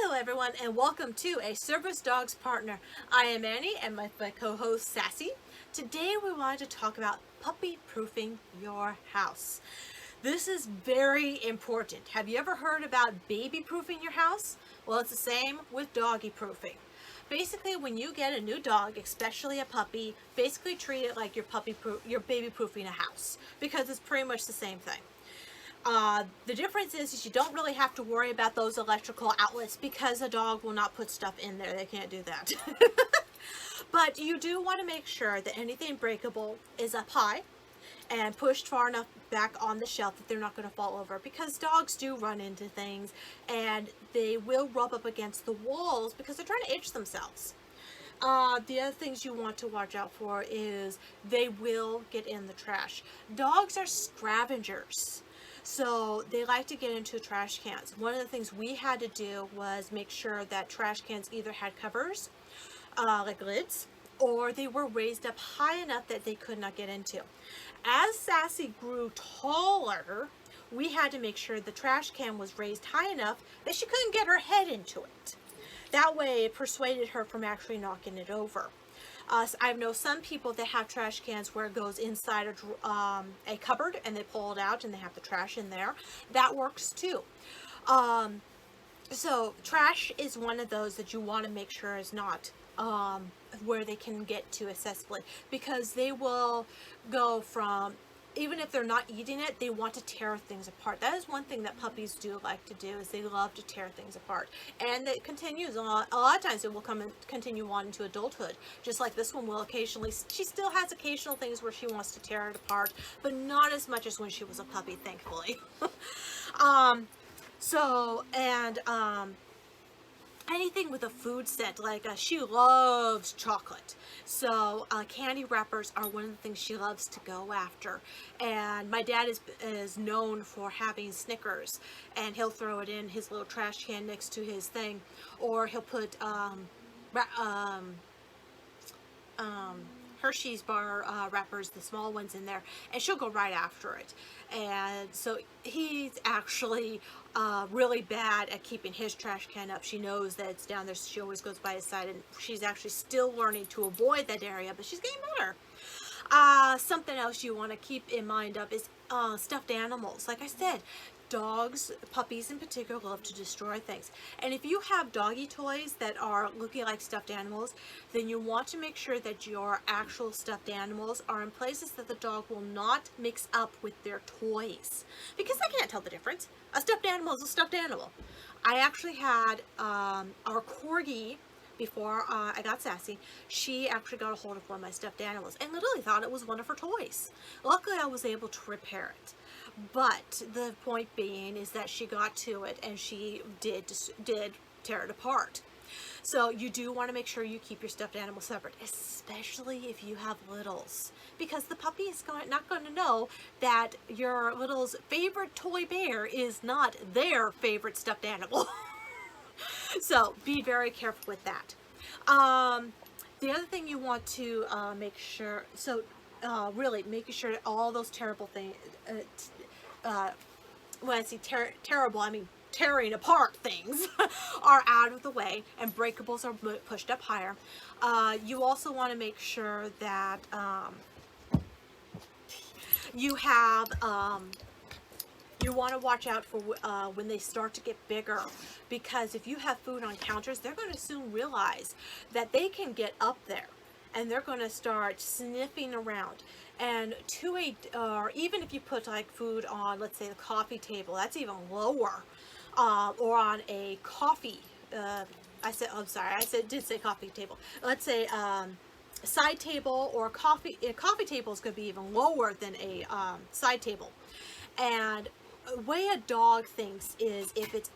Hello everyone and welcome to A Service Dog's Partner. I am Annie and my co-host Sassy. Today we wanted to talk about puppy proofing your house. This is very important. Have you ever heard about baby proofing your house? Well, it's the same with doggy proofing. Basically, when you get a new dog, especially a puppy, basically treat it like you're baby proofing a house because it's pretty much the same thing. The difference is you don't really have to worry about those electrical outlets because a dog will not put stuff in there. They can't do that. But you do want to make sure that anything breakable is up high and pushed far enough back on the shelf that they're not going to fall over, because dogs do run into things and they will rub up against the walls because they're trying to itch themselves. The other things you want to watch out for is they will get in the trash. Dogs are scavengers. So they like to get into trash cans. One of the things we had to do was make sure that trash cans either had covers, like lids, or they were raised up high enough that they could not get into. As Sassy grew taller, we had to make sure the trash can was raised high enough that she couldn't get her head into it. That way it persuaded her from actually knocking it over. I know some people that have trash cans where it goes inside a cupboard and they pull it out and they have the trash in there. That works too. So trash is one of those that you want to make sure is not where they can get to accessibly, because they will go from, even if they're not eating it, they want to tear things apart. That is one thing that puppies do like to do, is they love to tear things apart. And it continues a lot of times. It will continue on into adulthood. Just like this one will occasionally, she still has occasional things where she wants to tear it apart, but not as much as when she was a puppy, thankfully. Anything with a food scent, like she loves chocolate, so candy wrappers are one of the things she loves to go after. And my dad is known for having Snickers, and he'll throw it in his little trash can next to his thing, or he'll put Hershey's bar wrappers, the small ones, in there, and she'll go right after it. And so he's actually really bad at keeping his trash can up. She knows that it's down there, so she always goes by his side, and she's actually still learning to avoid that area, but she's getting better. Something else you want to keep in mind of is stuffed animals. Like I said, dogs, puppies in particular, love to destroy things. And if you have doggy toys that are looking like stuffed animals, then you want to make sure that your actual stuffed animals are in places that the dog will not mix up with their toys, because they can't tell the difference. A stuffed animal is a stuffed animal. I actually had our corgi, before I got Sassy, she actually got a hold of one of my stuffed animals and literally thought it was one of her toys. Luckily, I was able to repair it. But the point being is that she got to it and she did tear it apart. So you do want to make sure you keep your stuffed animals separate, especially if you have littles, because the puppy is not going to know that your little's favorite toy bear is not their favorite stuffed animal. So be very careful with that. The other thing you want to make sure, really making sure that all those terrible things, when I say terrible, I mean tearing apart things, are out of the way, and breakables are pushed up higher. You also want to make sure that you have you want to watch out for when they start to get bigger, because if you have food on counters, they're going to soon realize that they can get up there, and they're going to start sniffing around. And or even if you put like food on, let's say, the coffee table, that's even lower, or on a coffee. Did say coffee table. Let's say side table, or a coffee table is going to be even lower than a side table. And the way a dog thinks is if it's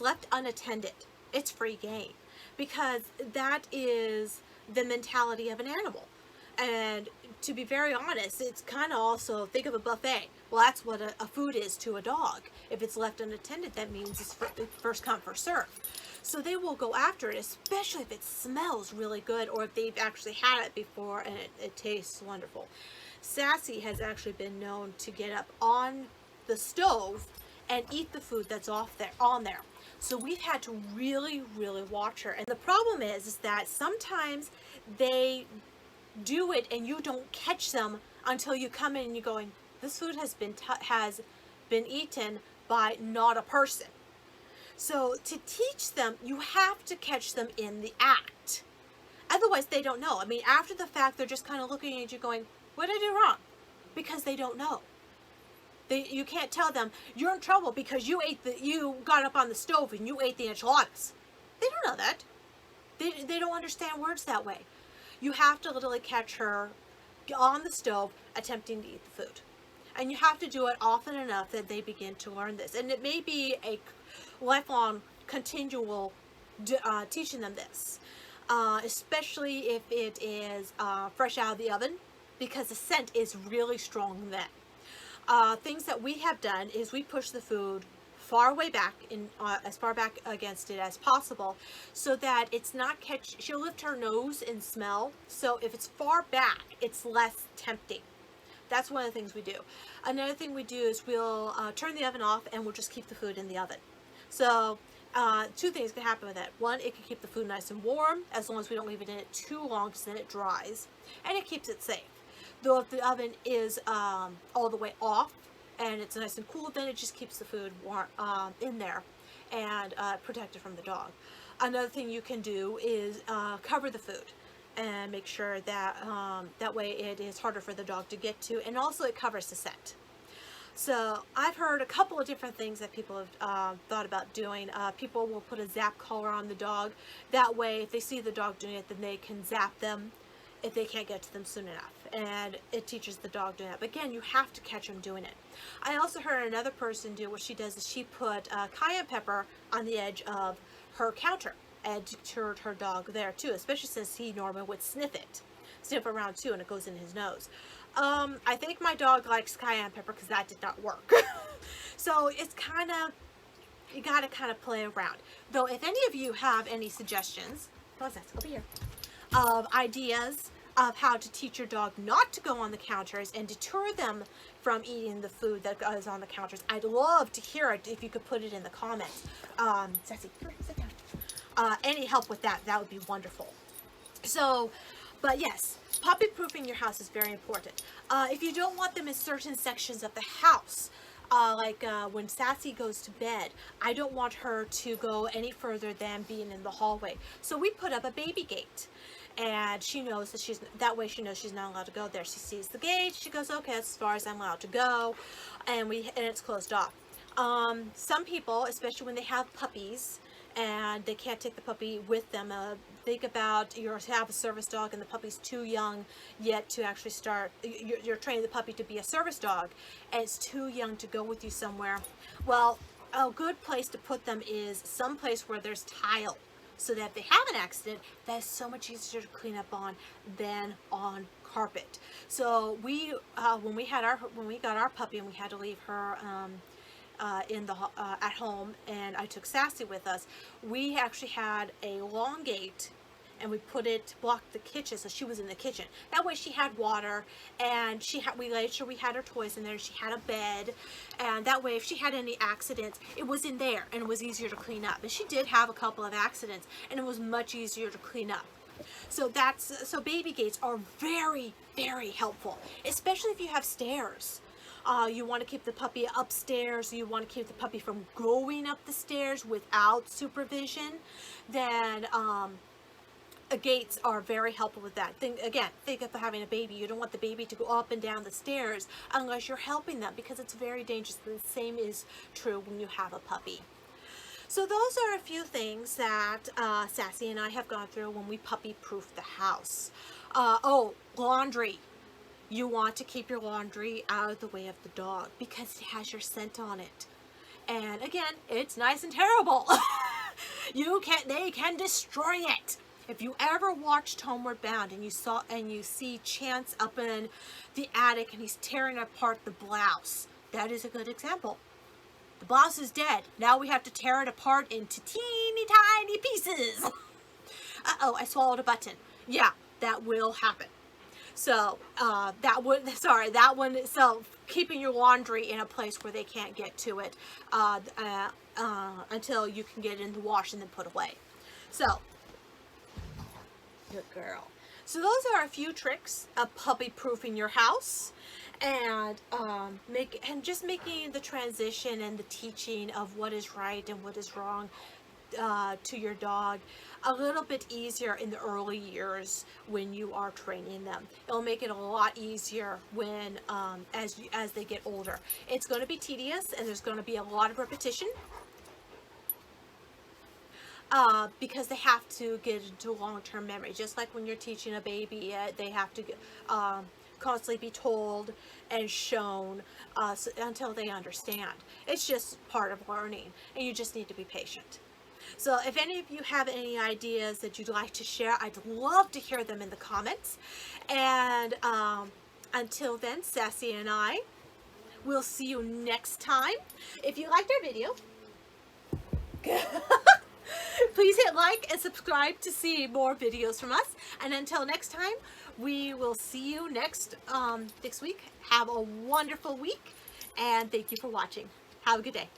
left unattended, it's free game, because that is the mentality of an animal. And to be very honest, it's kind of also, think of a buffet. Well, that's what a food is to a dog. If it's left unattended, that means it's first come, first serve. So they will go after it, especially if it smells really good, or if they've actually had it before and it tastes wonderful. Sassy has actually been known to get up on the stove and eat the food that's on there. So we've had to really, really watch her. And the problem is that sometimes they do it and you don't catch them until you come in and you're going, this food has been eaten by not a person. So to teach them, you have to catch them in the act. Otherwise, they don't know. I mean, after the fact, they're just kind of looking at you going, what did I do wrong? Because they don't know. You can't tell them, you're in trouble because you got up on the stove and you ate the enchiladas. They don't know that. They don't understand words that way. You have to literally catch her on the stove attempting to eat the food. And you have to do it often enough that they begin to learn this. And it may be a lifelong, continual teaching them this. Especially if it is fresh out of the oven, because the scent is really strong then. Things that we have done is we push the food far away back, as far back against it as possible, so that it's not she'll lift her nose and smell, so if it's far back, it's less tempting. That's one of the things we do. Another thing we do is we'll turn the oven off and we'll just keep the food in the oven. So two things can happen with that. One, it can keep the food nice and warm, as long as we don't leave it in it too long, because then it dries, and it keeps it safe. Though if the oven is all the way off and it's nice and cool, then it just keeps the food warm in there and protected from the dog. Another thing you can do is cover the food and make sure that that way it is harder for the dog to get to, and also it covers the scent. So I've heard a couple of different things that people have thought about doing. People will put a zap collar on the dog. That way, if they see the dog doing it, then they can zap them if they can't get to them soon enough. And it teaches the dog doing that. But again, you have to catch them doing it. I also heard another person do what she does is she put cayenne pepper on the edge of her counter and deterred her dog there too, especially since he normally would sniff around too, and it goes in his nose. I think my dog likes cayenne pepper because that did not work. So it's kind of, you got to kind of play around. Though if any of you have any suggestions, over here, of ideas of how to teach your dog not to go on the counters and deter them from eating the food that is on the counters, I'd love to hear it if you could put it in the comments. Sassy, sit down. Any help with that, that would be wonderful. So, but yes, puppy proofing your house is very important. If you don't want them in certain sections of the house, like when Sassy goes to bed, I don't want her to go any further than being in the hallway. So we put up a baby gate, and she knows that that way she knows she's not allowed to go there. She sees the gate, she goes, okay, that's as far as I'm allowed to go, and it's closed off. Some people, especially when they have puppies and they can't take the puppy with them, think about you have a service dog and the puppy's too young yet to actually start, you're training the puppy to be a service dog and it's too young to go with you somewhere. Well, a good place to put them is someplace where there's tile, so that if they have an accident, that's so much easier to clean up on than on carpet. So we when we got our puppy and we had to leave her at home, and I took Sassy with us, we actually had a long gate, and we blocked the kitchen, so she was in the kitchen. That way she had water, and we made sure we had her toys in there, she had a bed, and that way if she had any accidents, it was in there, and it was easier to clean up. And she did have a couple of accidents, and it was much easier to clean up. So baby gates are very, very helpful, especially if you have stairs. You want to keep the puppy upstairs, you want to keep the puppy from going up the stairs without supervision, then gates are very helpful with that. Think of having a baby. You don't want the baby to go up and down the stairs unless you're helping them, because it's very dangerous. The same is true when you have a puppy. So those are a few things that Sassy and I have gone through when we puppy-proof the house. Laundry. You want to keep your laundry out of the way of the dog because it has your scent on it. And again, it's nice and terrible. They can destroy it. If you ever watched Homeward Bound and you see Chance up in the attic and he's tearing apart the blouse, that is a good example. The blouse is dead. Now we have to tear it apart into teeny tiny pieces. Uh-oh, I swallowed a button. Yeah, that will happen. So so keeping your laundry in a place where they can't get to it until you can get it in the wash and then put away. So, good girl. So those are a few tricks of puppy proofing your house, and just making the transition and the teaching of what is right and what is wrong to your dog a little bit easier in the early years when you are training them. It'll make it a lot easier when as they get older. It's going to be tedious, and there's going to be a lot of repetition because they have to get into long-term memory. Just like when you're teaching a baby, they have to constantly be told and shown until they understand. It's just part of learning, and you just need to be patient. So if any of you have any ideas that you'd like to share, I'd love to hear them in the comments. And until then, Sassy and I will see you next time. If you liked our video, please hit like and subscribe to see more videos from us. And until next time, we will see you next week. Have a wonderful week, and thank you for watching. Have a good day.